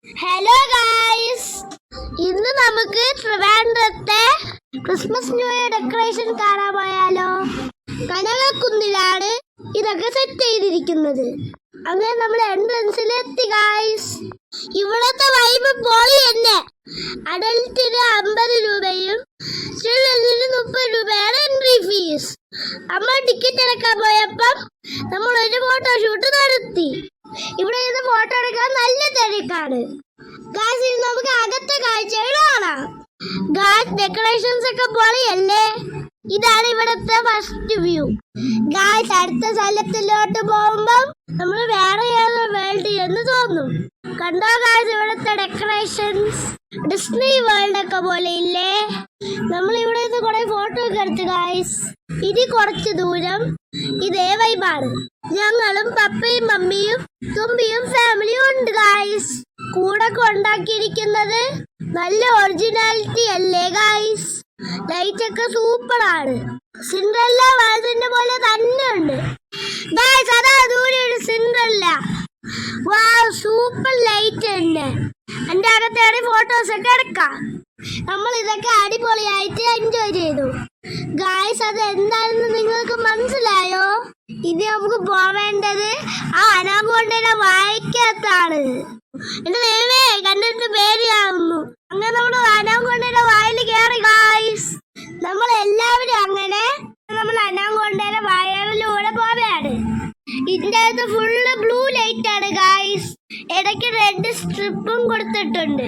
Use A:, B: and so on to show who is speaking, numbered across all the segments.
A: Hello guys, ഇന്ന് നമുക്ക് ട്രിവാൻഡ്രത്തെ Christmas new year decoration കാണാൻ പോയാലോ. കനകക്കുന്നിലാണ് ഇതൊക്കെ സെറ്റ് ചെയ്തിരിക്കുന്നത്. അങ്ങനെ നമ്മൾ എൻട്രൻസിൽ എത്തി ഗായ്സ്. ഇവിടത്തെ വൈബ് പൊളി തന്നെ. അഡൽറ്റിന് 50 രൂപയും ചിൽഡ്രൻസിന് 30 രൂപയാണ് എൻട്രി ഫീസ്. നമ്മൾ ടിക്കറ്റ് എടുക്കാൻ പോയപ്പം നമ്മൾ ഒരു ഫോട്ടോഷൂട്ട് നടത്തി. ഇവിടെ നിന്ന് ഫോട്ടോ എടുക്കാൻ നല്ല തിരക്കാണ് ഗായ്സ്. നമുക്ക് അകത്തെ കാഴ്ചകൾ കാണാം. ഗായ്സ്, ഡെക്കറേഷൻസ് ഒക്കെ പൊളിയല്ലേ. ഇതാണ് ഇവിടുത്തെ ഫസ്റ്റ് വ്യൂ ഗായ്സ്. അടുത്ത സ്ഥലത്തിലോട്ട് പോകുമ്പം നമ്മൾ വേറെ ഏതോ വേൾഡിൽ എന്ന് തോന്നും. കണ്ടോ ഗായ്സ്, ഇവിടുത്തെ ഡെക്കറേഷൻസ് ഡിസ്നി വേൾഡ് ഒക്കെ പോലെ ഇല്ലേ. നമ്മൾ ഇവിടെ നിന്ന് കുറെ ഫോട്ടോ ഒക്കെ എടുത്തു ഗായ്സ്. ഇനി കുറച്ച് ദൂരം ഇതേ വൈബാണ്. ഞങ്ങളും പപ്പയും മമ്മിയും തുമ്പിയും ഫാമിലിയും ഉണ്ട് ഗായ്സ്. കൂടെ ഉണ്ടാക്കിയിരിക്കുന്നത് നല്ല ഒറിജിനാലിറ്റി അല്ലേ ഗായ്സ്. ലൈറ്റ് ഒക്കെ സൂപ്പറാണ്. സിൻഡ്രല്ല വേൾഡിന്റെ പോലെ തന്നെ ഉണ്ട് ഗായ്സ്. അതാ ദൂരെ ഒരു സിൻഡ്രല്ല. വാവ്, സൂപ്പർ ലൈറ്റ് ഉണ്ട്. എന്റെ അകത്തേറി ഫോട്ടോസ് ഒക്കെ എടുക്കാം. നമ്മൾ ഇതൊക്കെ അടിപൊളിയായിട്ട് എൻജോയ് ചെയ്തു ഗായ്സ്. അത് എന്താണെന്ന് നിങ്ങൾക്ക് മനസ്സിലായോ? ഇത് നമുക്ക് പോവേണ്ടത് ആ അനാകൊണ്ടനെ വായിക്കാത്താണ്. എന്റെ ദൈവമേ, കണ്ടിട്ട് പേടിയാവുന്നു. അങ്ങനെ നമ്മൾ അനാകൊണ്ടനെ വായിൽ കയറി ഗായ്സ്. നമ്മൾ എല്ലാവരും അങ്ങനെ നമ്മൾ അനാകൊണ്ടനെ വായലിലൂടെ പോവുകയാണ്. ഇതിന്റെ അകത്ത് ഫുള്ള് ബ്ലൂ ലൈറ്റ് ആണ് ഗായ്സ്. ഇടയ്ക്ക് റെഡ് സ്ട്രിപ്പും കൊടുത്തിട്ടുണ്ട്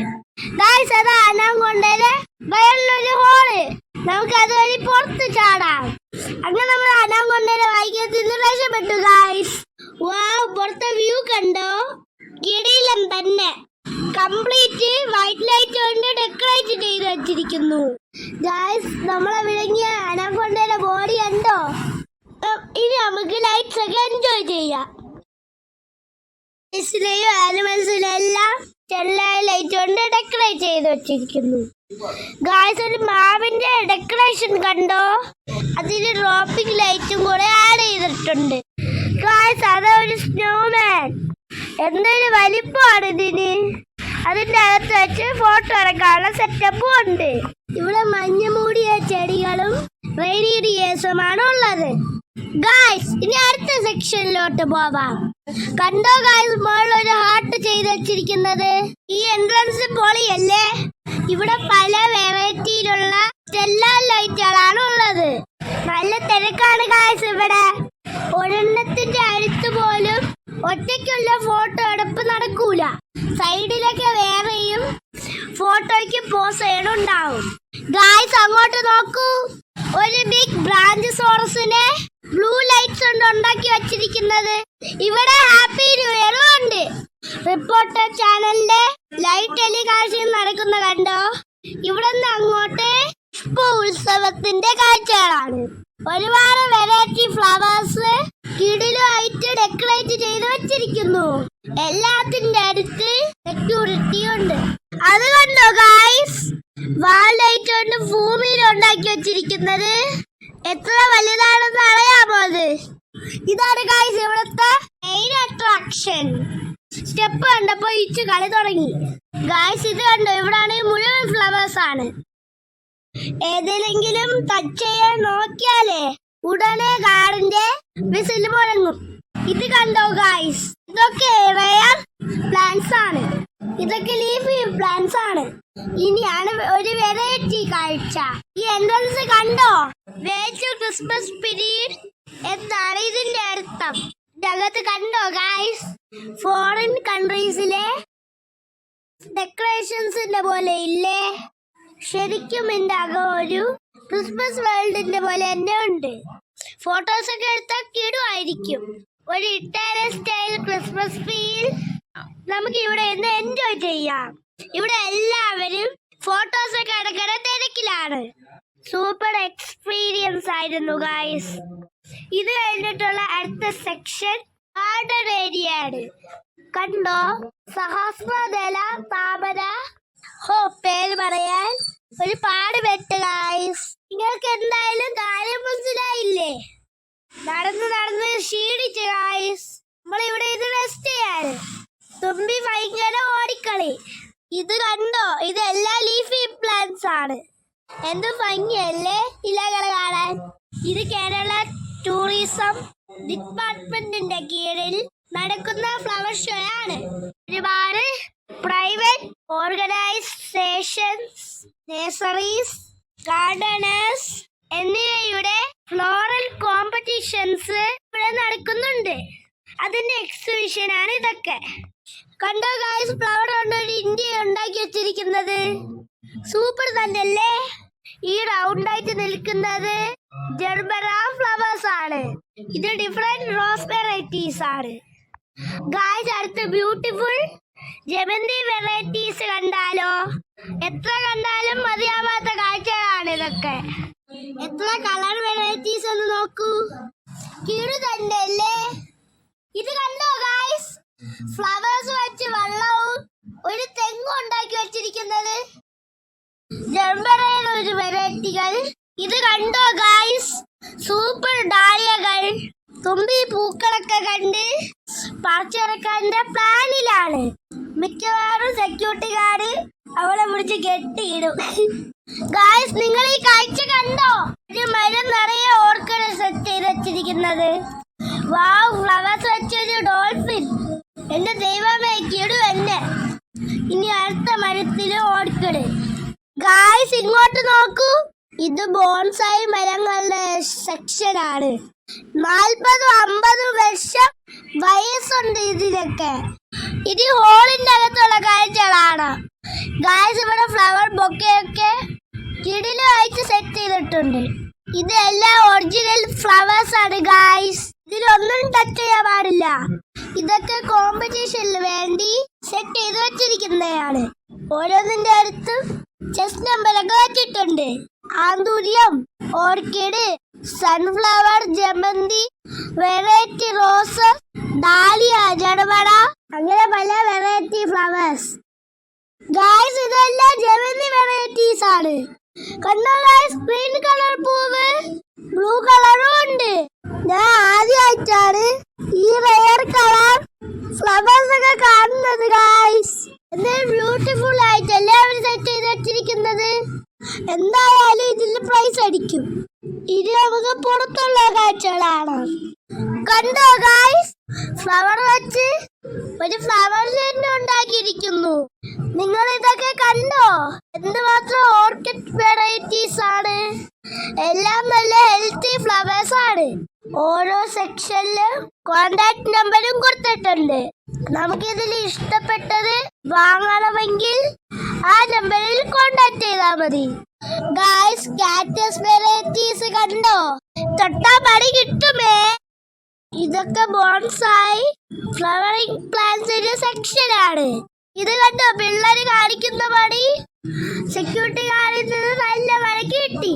A: ഗായ്സ്. അത് അനാകൊണ്ടനെ വയലിലൊരു ഹോള്. നമുക്ക് അതുവഴി പുറത്ത് ചാടാം. അങ്ങനെ നമ്മൾ അനാകൊണ്ടനെ വായിക്കത്തിൽ നിന്ന് രക്ഷപ്പെട്ടു ഗായ്സ്. വാവ്, പുറത്തെ വ്യൂ കണ്ടോ? കിടിലം തന്നെ. കംപ്ലീറ്റ് വൈറ്റ് ലൈറ്റ് കൊണ്ട് ഡെക്കറേറ്റ് ചെയ്ത് വെച്ചിരിക്കുന്നു ഗായ്സ്. നമ്മളെ വിളങ്ങിയ അനാകൊണ്ടയുടെ ബോഡി കണ്ടോ? ഇനി നമുക്ക് ലൈറ്റ്സ് ഒക്കെ എൻജോയ് ചെയ്യാം. ആനിമൽസിലും എല്ലാം ചെല്ലായ ലൈറ്റ് കൊണ്ട് ഡെക്കറേറ്റ് ചെയ്ത് വെച്ചിരിക്കുന്നു ഗായ്സ്. ഒരു മാവിന്റെ ഡെക്കറേഷൻ കണ്ടോ? അതിന് ഡ്രോപ്പിംഗ് ലൈറ്റും കൂടെ ആഡ് ചെയ്തിട്ടുണ്ട് ഗായ്സ്. അതൊരു സ്നോമാൻ. എന്തൊരു വലിപ്പമാണ് ഇതിന്. അതിന്റെ അകത്ത് വെച്ച് ഫോട്ടോ എടുക്കാനുള്ള സെറ്റപ്പും ഉണ്ട്. ഇവിടെ മഞ്ഞ മൂടിയ ചെടികളും റെയിനിയർസുമാണ് ഉള്ളത് ഗായ്സ്. ഇനി അടുത്ത സെക്ഷനിലോട്ട് പോവാം. കണ്ടോ ഗായ്സ്, മുകളിൽ ഒരു ഹാർട്ട് ചെയ്ത് വെച്ചിരിക്കുന്നത്. ഈ എൻട്രൻസ് പൊളിയല്ലേ. ഇവിടെ പല വെറൈറ്റിയിലുള്ള എല്ലാ ലൈറ്റുകളാണ് ഉള്ളത്. നല്ല തിരക്കാണ് ഗായ്സ് ഇവിടെ. ഒരെണ്ണത്തിന്റെ അടുത്ത് പോലും ഒറ്റയ്ക്കുള്ള ഫോട്ടോ എടുപ്പ് നടക്കൂല. സൈഡിലൊക്കെ വേറെയും ഫോട്ടോയ്ക്ക് പോസ് ചെയ്യണുണ്ടാവും ഗായ്സ്. അങ്ങോട്ട് നോക്കൂ, ഒരു ബിഗ് ബ്രാഞ്ച് സോറസിനെ ബ്ലൂ ലൈറ്റ്സ് കൊണ്ട് ഉണ്ടാക്കി വെച്ചിരിക്കുന്നത്. ഇവിടെ ഹാപ്പി ന്യൂ ഇയറും ഉണ്ട്. റിപ്പോർട്ടർ ചാനലിന്റെ ലൈറ്റ് ടെലികാസ്റ്റിംഗ് നടക്കുന്ന കണ്ടോ? ഇവിടെ നിന്ന് അങ്ങോട്ട് ഉത്സവത്തിന്റെ കാഴ്ചകളാണ്. ഒരുപാട് വെറൈറ്റി ഫ്ലവേഴ്സ് കിടിലുമായിട്ട് ഡെക്കറേറ്റ് ചെയ്ത് വെച്ചിരിക്കുന്നു. എല്ലാത്തിന്റെ അടുത്ത് സെക്യൂരിറ്റി ഉണ്ട്. അത് കണ്ടോ ഗായ്സ്, വാൾ ലൈറ്റ് കൊണ്ട് ഭൂമിയിൽ ഉണ്ടാക്കി വെച്ചിരിക്കുന്നത്. എത്ര വലുതാണെന്ന് അറിയാമോ അത്? ഇതാണ് ഗായ്സ് ഇവിടുത്തെ മെയിൻ അട്രാക്ഷൻ. സ്റ്റെപ്പ് കണ്ടപ്പോ ഇച്ച് കളി തുടങ്ങി ഗായ്സ്. ഇത് കണ്ടോ, ഇവിടെ മുഴുവൻ ഫ്ലവേഴ്സ് ആണ്. ഏതെങ്കിലും ടച്ച് ചെയ്യാൻ നോക്കിയാലേ ഉടനെ കാറിന്റെ വിസിൽ മുഴങ്ങും. ഇത് കണ്ടോ ഗായ്സ്, ഇതൊക്കെ റെയർ പ്ലാന്റ്സ് ആണ്. ഇതൊക്കെ ലീഫി പ്ലാന്റ്സ് ആണ്. ഇനിയാണ് ഒരു വെറൈറ്റി കാഴ്ച. ഈ എൻട്രൻസ് കണ്ടോ? വേച്ച് ക്രിസ്മസ് പീരീഡ് എന്നാണ് ഇതിന്റെ അർത്ഥം. ജഗത്ത് കണ്ടോ ഗായ്സ്, ഫോറിൻ കൺട്രീസിലെ ഡെക്കറേഷൻസിന്റെ പോലെ ഇല്ലേ. ശരിക്കും എന്റെ അകം ഒരു ക്രിസ്മസ് വേൾഡിന്റെ പോലെ തന്നെ ഉണ്ട്. ഫോട്ടോസ് ഒക്കെ എടുത്താൽ കിടുവായിരിക്കും. ഒരു ഇറ്റാലിയൻ സ്റ്റൈൽ ക്രിസ്മസ് ഫീൽ നമുക്ക് ഇവിടെ നിന്ന് എൻജോയ് ചെയ്യാം. ഇവിടെ എല്ലാവരും ഫോട്ടോസ് ഒക്കെ എടുക്കണ തിരക്കിലാണ്. സൂപ്പർ എക്സ്പീരിയൻസ് ആയിരുന്നു ഗായ്സ്. ഇത് കഴിഞ്ഞിട്ടുള്ള അടുത്ത സെക്ഷൻ ഗാർഡൻ ഏരിയ ആണ്. കണ്ടോ, സഹസ്രദല താമര. പേര് പറയാൻ ഒരു പാട് പെട്ട് ഗായ്സ്. നിങ്ങൾക്ക് എന്തായാലും കാര്യം മനസ്സിലായില്ലേ? നടന്ന് ക്ഷീണിച്ച് ഗായ്സ്. നമ്മളിവിടെ ഇത് റെസ്റ്റ് ചെയ്യാണ്. തുമ്പി ഭയങ്കര ഓടിക്കളി. ഇത് കണ്ടോ, ഇതെല്ലാം ലീഫി പ്ലാന്റ്സ് ആണ്. എന്ത് ഭംഗിയല്ലേ ഇലകൾ കാണാൻ. ഇത് കേരള ടൂറിസം ഡിപ്പാർട്ട്മെന്റിന്റെ കീഴിൽ നടക്കുന്ന ഫ്ലവർ ഷോ ആണ്. ഒരുപാട് പ്രൈവറ്റ് ഓർഗനൈസേഷൻസ്, നഴ്സറീസ്, ഗാർഡനേഴ്സ് എന്നിവയുടെ ഫ്ലോറൽ കോമ്പറ്റീഷൻസ് ഇവിടെ നടക്കുന്നുണ്ട്. അതിന്റെ എക്സിബിഷൻ ആണ് ഇതൊക്കെ. കണ്ടോ ഗായ്സ്, ഫ്ലവർ കൊണ്ട് ഒരു ഇന്ത്യ ഉണ്ടാക്കി വെച്ചിരിക്കുന്നത്. സൂപ്പർ തന്നെയല്ലേ. ഈ റൗണ്ട് ആയിട്ട് നിൽക്കുന്നത് ജർബറ ഫ്ലവേഴ്സ് ആണ്. ഇത് ഡിഫറെന്റ് റോസ് വെറൈറ്റീസ് ആണ്. ഗായ്സ്, അടുത്ത ബ്യൂട്ടിഫുൾ ജമന്തി വെറൈറ്റീസ് കണ്ടാലോ? എത്ര കണ്ടാലും മതിയാവാത്ത കാഴ്ചകളാണ് ഇതൊക്കെ. എത്ര കളർ വെറൈറ്റീസ് ഒന്ന് നോക്കൂ. കിടു തന്നെ അല്ലേ. ഇത് കണ്ടോ ഗായ്സ്, ഫ്ലവേഴ്സ് വെച്ച് വെള്ളവും ഒരു തെങ്ങും ഉണ്ടാക്കി വെച്ചിരിക്കുന്നത്. ജർബറയുടെ ഒരു വെറൈറ്റികൾ. ഇത് കണ്ടോ ഗായ്സ്, സൂപ്പർ ഡാലിയകൾ. തുമ്പി പൂക്കളൊക്കെ കണ്ട് പറിച്ചിറക്കാൻ്റെ പ്ലാനിലാണ്. മിക്കവാറും സെക്യൂരിറ്റി ഗാർഡ് അവളെ പിടിച്ച് കെട്ടിയിടും. ഗായ്സ്, നിങ്ങൾ ഈ കാഴ്ച കണ്ടോ? ഒരു മരം നിറയെ ഓർക്കിഡ് സെറ്റ് ചെയ്ത് വെച്ചിരിക്കുന്നത്. വാവ്, ഫ്ലവേഴ്സ് വെച്ചൊരു ഡോൾഫിൻ. എന്റെ ദൈവമേ, കിടു എന്നെ. ഇനി അടുത്ത മരത്തില് ഓർക്കിഡ്. ഗായ്സ്, ഇങ്ങോട്ട് നോക്കൂ. ഇത് ബോൺസായി മരങ്ങളുടെ സെക്ഷനാണ്. 40-50 വർഷം വയസ്സുണ്ട് ഇതിനൊക്കെ. ഇത് ഹോളിന്റെ അകത്തുള്ള കാഴ്ചകളാണ്. ഗായ്സ്, ഇവിടെ ഫ്ലവർ ബൊക്കെയൊക്കെ കിടിലുമായിട്ട് സെറ്റ് ചെയ്തിട്ടുണ്ട്. ഇതെല്ലാം ഒറിജിനൽ ഫ്ലവേഴ്സ് ആണ് ഗായ്സ്. ഇതിലൊന്നും ടച്ച് ചെയ്യാൻ പാടില്ല. ഇതൊക്കെ കോമ്പറ്റീഷനിൽ വേണ്ടി സെറ്റ് ചെയ്ത് വെച്ചിരിക്കുന്നതാണ്. ഓരോന്നിന്റെ അടുത്തും ചെസ് നമ്പറൊക്കെ വെച്ചിട്ടുണ്ട്. ആന്തൂര്യം, ഓർക്കിഡ്, സൺഫ്ലവർ, ജമന്തി, വെറൈറ്റി റോസ്, ഡാലിയ, ജടവട, അങ്ങനെ പല വെറൈറ്റി ഫ്ലവേഴ്സ്. ഗായ്സ്, ഇതെല്ലാം ജമന്തി വെറൈറ്റീസ് ആണ്. കണ്ടോ ഗായ്സ്, ഗ്രീൻ കളർ പൂവ്, ബ്ലൂ കളറും ഉണ്ട്. ഞാൻ ആദ്യമായിട്ടാണ് ഈ റെയർ കളർ ഫ്ലവേഴ്സ് ഒക്കെ കാണുന്നത് ഗായ്സ്. എന്തായാലും ബ്യൂട്ടിഫുൾ ആയിട്ടല്ലേ അവർ സെറ്റ് ചെയ്ത് വെച്ചിരിക്കുന്നത്. എന്തായാലും ഇതിന്റെ പ്രൈസ് അടിക്കും. ഇത് നമുക്ക് പുറത്തുള്ള കാഴ്ചകളാണ്. കണ്ടോ ഗായ്സ്, ഫ്ലവർ വെച്ച് ഒരു ഫ്ലവർ ലാൻഡ് ഉണ്ടാക്കിയിരിക്കുന്നു. നിങ്ങൾ ഇതൊക്കെ കണ്ടോ? എന്തുമാത്രം ഓർക്കിഡ് വെറൈറ്റീസ് ആണ്. എല്ലാം നല്ല ഹെൽത്തി ഫ്ലവേഴ്സ് ആണ്. ഓരോ സെക്ഷനിലും കോണ്ടാക്ട് നമ്പറും കൊടുത്തിട്ടുണ്ട്. നമുക്കിതിൽ ഇഷ്ടപ്പെട്ടത് വാങ്ങണമെങ്കിൽ ആ നമ്പറിൽ കോണ്ടാക്ട് ചെയ്താൽ മതി. ഗായ്സ്, കാക്ടസ് വെറൈറ്റീസ് കണ്ടോ? തൊട്ടാ പണി കിട്ടുമേ. ഇതൊക്കെ ബോൺസായി ഫ്ലവറിംഗ് പ്ലാന്റ്സിന്റെ സെക്ഷനാണ്. ഇത് കണ്ടോ, പിള്ളേര് കാണിക്കുന്ന പണി സെക്യൂരിറ്റി ഗാർഡിൽ നിന്ന് നല്ല വഴക്ക് കിട്ടി.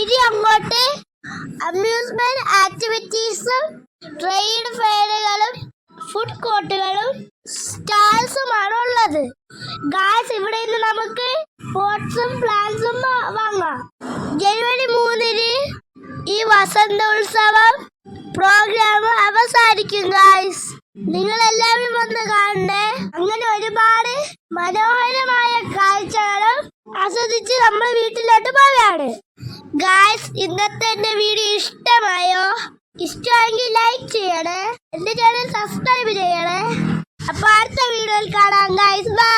A: ഇനി അങ്ങോട്ട് അമ്യൂസ്മെന്റ് ആക്ടിവിറ്റീസും ട്രേഡ് ഫെയറുകളും ഫുഡ് കോർട്ടുകളും സ്റ്റാൾസുമാണ് ഉള്ളത്. ഗായ്സ്, ഇവിടെ നിന്ന് നമുക്ക് പോട്ട്സും പ്ലാന്റ്സും വാങ്ങാം. ജനുവരി 3-ന് ഈ വസന്തോത്സവം പ്രോഗ്രാം അവസാനിക്കും ഗായ്സ്. നിങ്ങൾ എല്ലാവരും വന്ന് കാണണേ. അങ്ങനെ ഒരുപാട് മനോഹരമായ കാഴ്ചകളും ആസ്വദിച്ച് നമ്മൾ വീട്ടിലോട്ട് പോവുകയാണ്. ഗായ്സ്, ഇന്നത്തെ എന്റെ വീഡിയോ ഇഷ്ടമായോ? ഇഷ്ടമെങ്കിൽ ലൈക്ക് ചെയ്യണേ. എന്റെ ചാനൽ സബ്സ്ക്രൈബ് ചെയ്യണേ. അപ്പൊ അടുത്ത വീഡിയോയിൽ കാണാം ഗായ്സ്. ബൈ.